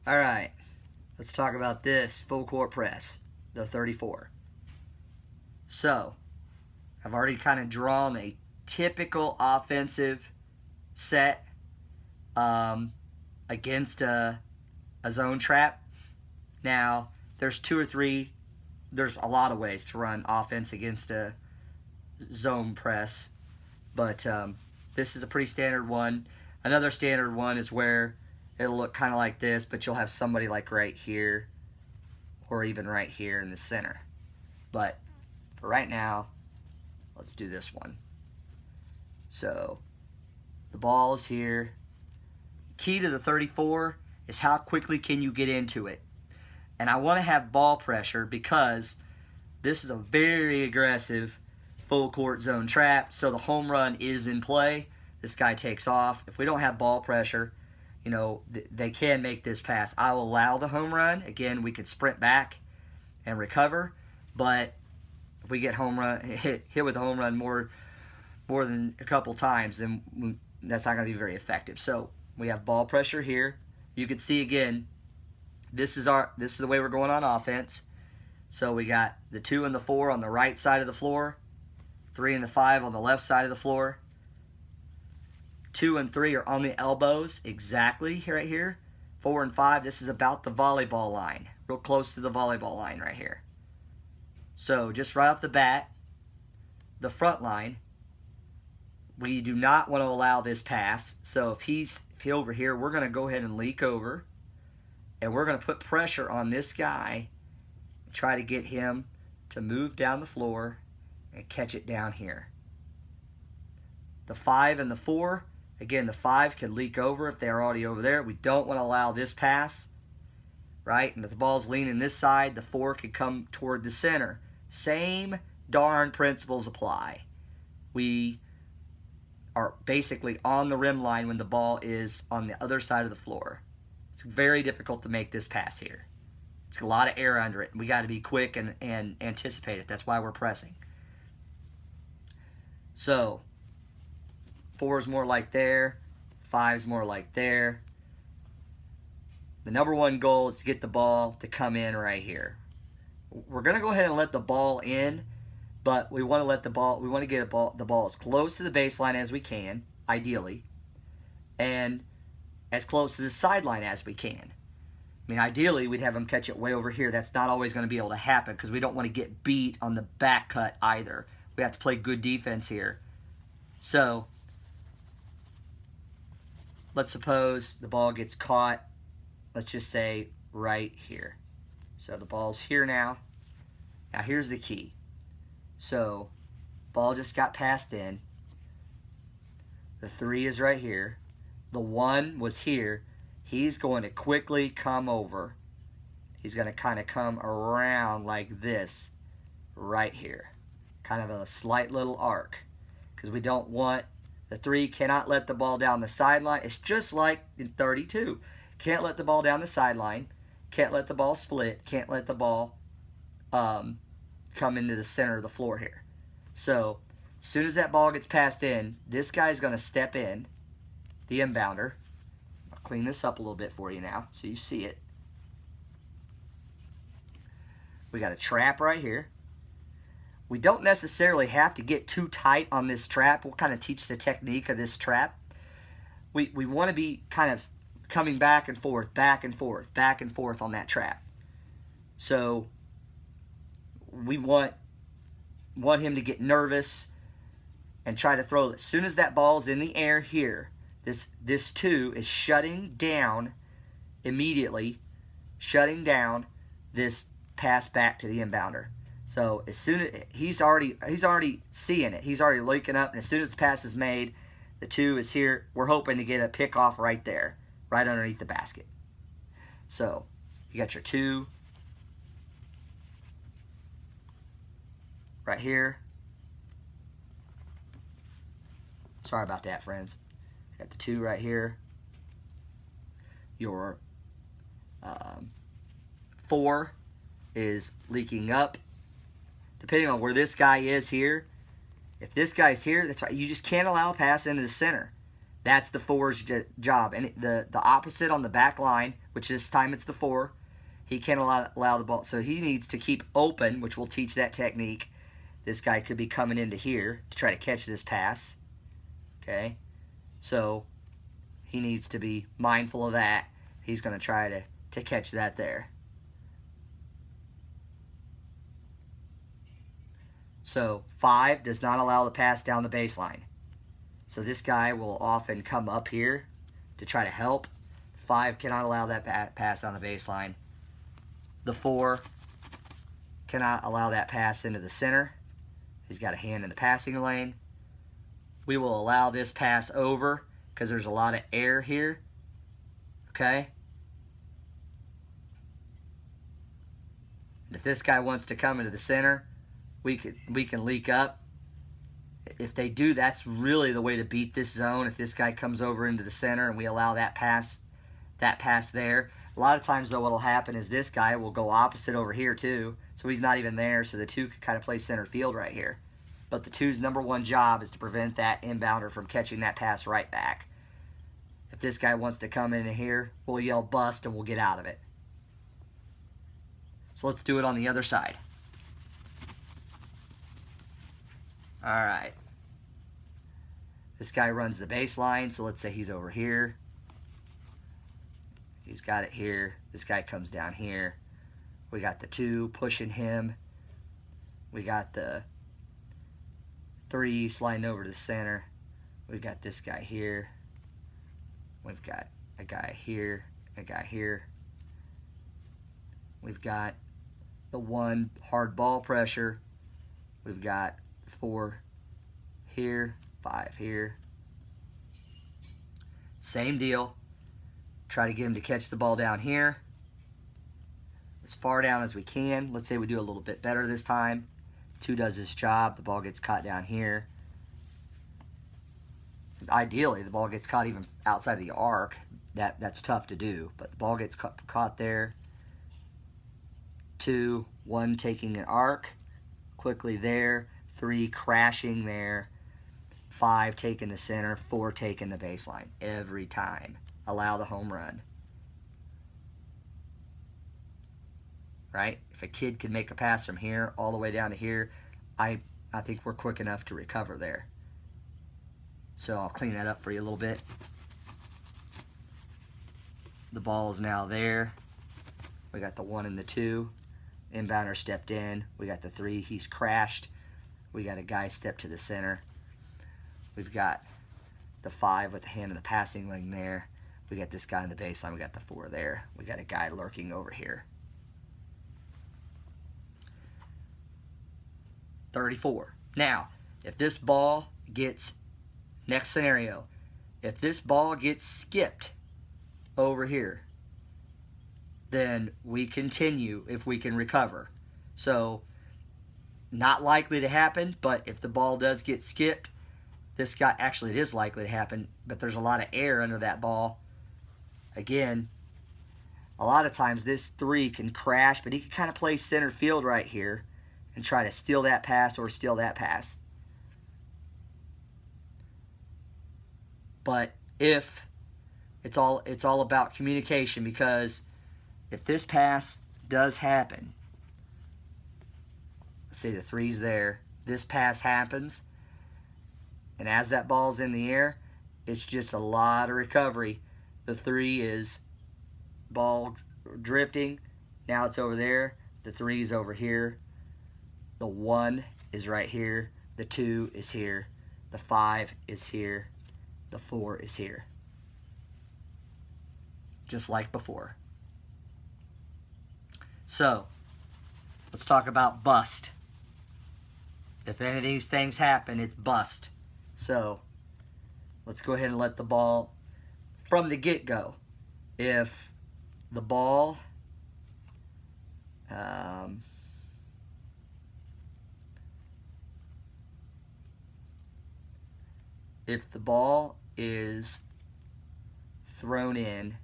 All right, let's talk about this full court press, the 34. So, I've already kind of drawn a typical offensive set um, against a zone trap. Now, there's there's a lot of ways to run offense against a zone press, but this is a pretty standard one. Another standard one is where it'll look kind of like this, but you'll have somebody like right here or even right here in the center. But for right now, let's do this one. So the ball is here. Key to the 34 is how quickly can you get into it. And I want to have ball pressure because this is a very aggressive full court zone trap. So the home run is in play. This guy takes off. If we don't have ball pressure, they can make this pass. I'll allow the home run. Again, we could sprint back and recover. But if we get hit with a home run more than a couple times, then that's not going to be very effective. So we have ball pressure here. You can see again, this is the way we're going on offense. So we got the 2 and the 4 on the right side of the floor, 3 and the 5 on the left side of the floor. 2 and 3 are on the elbows exactly right here. 4 and 5, this is about the volleyball line, real close to the volleyball line right here. So just right off the bat, the front line, we do not want to allow this pass. So if he's over here, we're going to go ahead and leak over, and we're going to put pressure on this guy, try to get him to move down the floor and catch it down here. The 5 and the 4, again, the 5 could leak over if they're already over there. We don't want to allow this pass, right? And if the ball's leaning this side, the 4 could come toward the center. Same darn principles apply. We are basically on the rim line when the ball is on the other side of the floor. It's very difficult to make this pass here. It's a lot of air under it. We got to be quick and anticipate it. That's why we're pressing. So 4 is more like there. 5 is more like there. The number one goal is to get the ball to come in right here. We're going to go ahead and let the ball in, but we want to get the ball as close to the baseline as we can, ideally, and as close to the sideline as we can. I mean, ideally, we'd have them catch it way over here. That's not always going to be able to happen because we don't want to get beat on the back cut either. We have to play good defense here. So let's suppose the ball gets caught, let's just say right here. So the ball's here now. Now here's the key. So ball just got passed in. The 3 is right here. The 1 was here. He's going to quickly come over. He's going to kind of come around like this right here. Kind of a slight little arc. Because we don't want, the 3 cannot let the ball down the sideline. It's just like in 32. Can't let the ball down the sideline. Can't let the ball split. Can't let the ball come into the center of the floor here. So as soon as that ball gets passed in, this guy's going to step in, the inbounder. I'll clean this up a little bit for you now so you see it. We got a trap right here. We don't necessarily have to get too tight on this trap. We'll kind of teach the technique of this trap. We want to be kind of coming back and forth, back and forth, back and forth on that trap. So we want him to get nervous and try to throw it. As soon as that ball's in the air here, this 2 is shutting down immediately, shutting down this pass back to the inbounder. So as soon as he's already seeing it, he's already leaking up, and as soon as the pass is made, the 2 is here. We're hoping to get a pick off right there, right underneath the basket. So you got your 2 right here. Sorry about that, friends. Got the 2 right here. Your 4 is leaking up. Depending on where this guy is here, if this guy's here, that's right. You just can't allow a pass into the center. That's the 4's job. And the opposite on the back line, which this time it's the 4, he can't allow the ball. So he needs to keep open, which we'll teach that technique. This guy could be coming into here to try to catch this pass. Okay? So he needs to be mindful of that. He's going to try to catch that there. So 5 does not allow the pass down the baseline. So this guy will often come up here to try to help. 5 cannot allow that pass on the baseline. The 4 cannot allow that pass into the center. He's got a hand in the passing lane. We will allow this pass over because there's a lot of air here. Okay? And if this guy wants to come into the center, we can leak up. If they do, that's really the way to beat this zone. If this guy comes over into the center and we allow that pass there. A lot of times, though, what will happen is this guy will go opposite over here, too. So he's not even there, so the 2 can kind of play center field right here. But the 2's #1 job is to prevent that inbounder from catching that pass right back. If this guy wants to come in here, we'll yell bust and we'll get out of it. So let's do it on the other side. All right. This guy runs the baseline, so let's say he's over here. He's got it here. This guy comes down here. We got the 2 pushing him. We got the 3 sliding over to the center. We've got this guy here. We've got a guy here, a guy here. We've got the 1 hard ball pressure. We've got 4 here, 5 here. Same deal. Try to get him to catch the ball down here. As far down as we can. Let's say we do a little bit better this time. 2 does his job. The ball gets caught down here. Ideally, the ball gets caught even outside the arc. That's tough to do. But the ball gets caught there. 2, 1 taking an arc. Quickly there. 3 crashing there. 5 taking the center. 4 taking the baseline. Every time. Allow the home run. Right? If a kid can make a pass from here all the way down to here, I think we're quick enough to recover there. So I'll clean that up for you a little bit. The ball is now there. We got the 1 and the 2. Inbounder stepped in. We got the 3. He's crashed. We got a guy step to the center. We've got the 5 with the hand in the passing lane there. We got this guy in the baseline. We got the 4 there. We got a guy lurking over here. 34. Now, if this ball gets, next scenario, if this ball gets skipped over here, then we continue if we can recover. So, not likely to happen, but if the ball does get skipped, this guy, actually it is likely to happen, but there's a lot of air under that ball. Again, a lot of times this 3 can crash, but he can kind of play center field right here and try to steal that pass or steal that pass. But if it's all about communication, because if this pass does happen, let's say the 3's there, this pass happens, and as that ball's in the air, it's just a lot of recovery. The 3 is ball drifting. Now it's over there. The 3 is over here. The 1 is right here. The 2 is here. The 5 is here. The 4 is here. Just like before. So, let's talk about bust. If any of these things happen, it's bust. So, let's go ahead and let the ball, from the get-go, if the ball is thrown in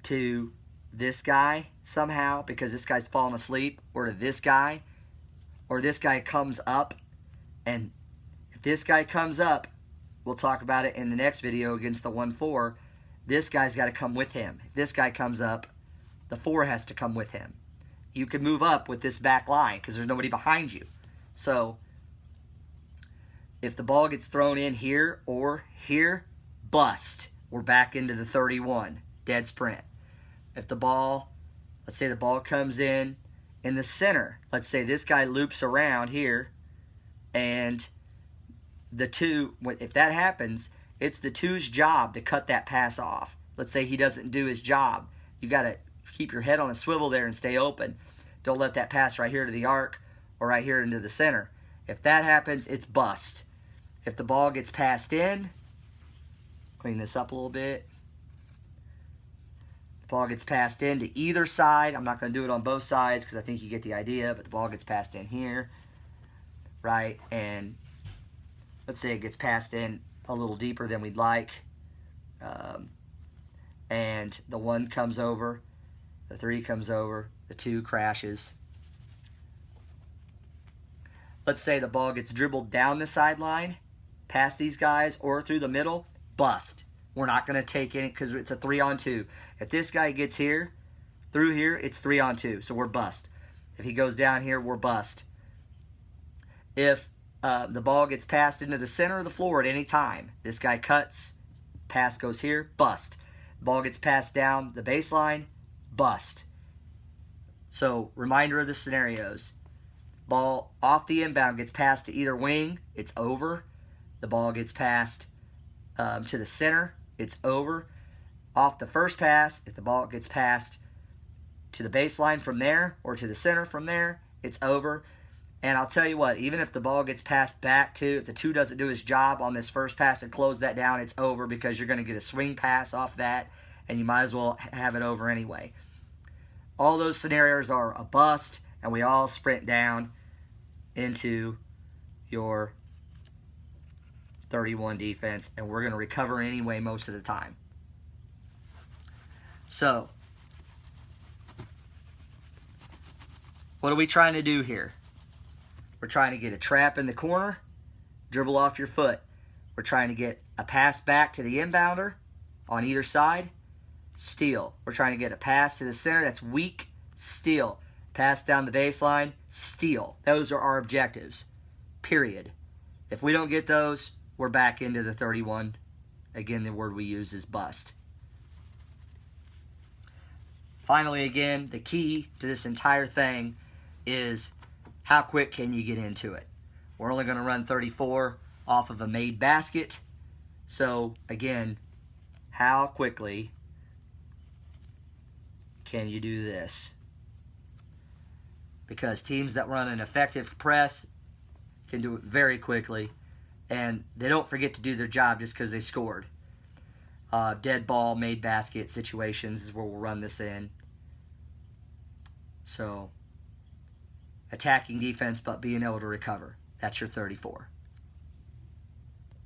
to this guy somehow, because this guy's falling asleep, or to this guy, or this guy comes up And if this guy comes up, we'll talk about it in the next video against the 1-4, this guy's got to come with him. If this guy comes up, the 4 has to come with him. You can move up with this back line because there's nobody behind you. So if the ball gets thrown in here or here, bust. We're back into the 31, dead sprint. If the ball, let's say the ball comes in the center, let's say this guy loops around here, and the 2, if that happens, it's the 2's job to cut that pass off. Let's say he doesn't do his job. You got to keep your head on a swivel there and stay open. Don't let that pass right here to the arc or right here into the center. If that happens, it's bust. If the ball gets passed in, clean this up a little bit. The ball gets passed in to either side. I'm not going to do it on both sides because I think you get the idea, but the ball gets passed in here, right? And let's say it gets passed in a little deeper than we'd like. And the 1 comes over, the 3 comes over, the 2 crashes. Let's say the ball gets dribbled down the sideline, past these guys, or through the middle, bust. We're not going to take any because it's a 3-on-2. If this guy gets here, through here, it's 3-on-2, so we're bust. If he goes down here, we're bust. If the ball gets passed into the center of the floor at any time, this guy cuts, pass goes here, bust. Ball gets passed down the baseline, bust. So, reminder of the scenarios. Ball off the inbound gets passed to either wing, it's over. The ball gets passed to the center, it's over. Off the first pass, if the ball gets passed to the baseline from there or to the center from there, it's over. And I'll tell you what, even if the ball gets passed back to, if the 2 doesn't do his job on this first pass and close that down, it's over because you're going to get a swing pass off that, and you might as well have it over anyway. All those scenarios are a bust, and we all sprint down into your 31 defense, and we're going to recover anyway most of the time. So, what are we trying to do here? We're trying to get a trap in the corner, dribble off your foot. We're trying to get a pass back to the inbounder on either side, steal. We're trying to get a pass to the center that's weak, steal. Pass down the baseline, steal. Those are our objectives, period. If we don't get those, we're back into the 31. Again, the word we use is bust. Finally, again, the key to this entire thing is how quick can you get into it? We're only going to run 34 off of a made basket. So, again, how quickly can you do this? Because teams that run an effective press can do it very quickly, and they don't forget to do their job just because they scored. Dead ball, made basket situations is where we'll run this in. So, attacking defense, but being able to recover. That's your 34.